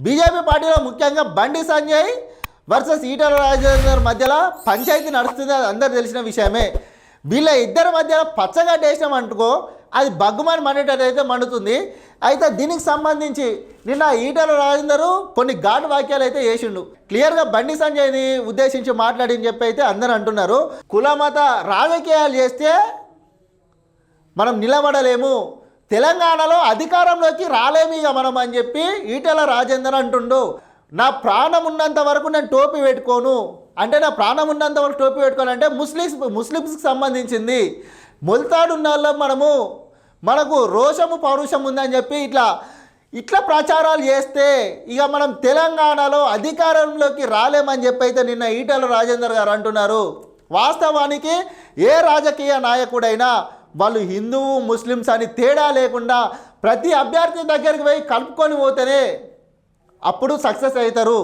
BJP పార్టీలో ముఖ్యంగా Bandi Sanjay versus Etela Rajender మధ్యలో పంచాయతీ నడుస్తుంది, అది అందరు తెలిసిన విషయమే. వీళ్ళ ఇద్దరి మధ్యలో పచ్చగా దేశం అంటుకో అది బగ్గుమని మండేటైతే మండుతుంది. అయితే దీనికి సంబంధించి నిన్న ఈటల రాజేందర్ కొన్ని ఘాటు వాక్యాలు అయితే చేసిండు. క్లియర్గా బండి సంజయ్ని ఉద్దేశించి మాట్లాడిని చెప్పి అయితే అందరూ అంటున్నారు, కులమత రాజకీయాలు చేస్తే మనం నిలబడలేము, తెలంగాణలో అధికారంలోకి రాలేము ఇక మనం అని చెప్పి ఈటల రాజేందర్ అంటుండు. నా ప్రాణం ఉన్నంత వరకు నేను టోపీ పెట్టుకోను అంటే, నా ప్రాణం ఉన్నంత వరకు టోపీ పెట్టుకోను అంటే ముస్లిమ్స్కి సంబంధించింది. మొలతాడు ఉన్న వాళ్ళం మనకు రోషము పౌరుషం ఉందని చెప్పి ఇట్లా ప్రచారాలు చేస్తే ఇక మనం తెలంగాణలో అధికారంలోకి రాలేమని చెప్పి అయితే నిన్న ఈటల రాజేందర్ గారు అంటున్నారు. వాస్తవానికి ఏ రాజకీయ నాయకుడైనా వాళ్ళు హిందువు ముస్లిమ్స్ అని తేడా లేకుండా ప్రతి అభ్యర్థి దగ్గరికి పోయి కలుపుకొని పోతేనే అప్పుడు సక్సెస్ అవుతారు.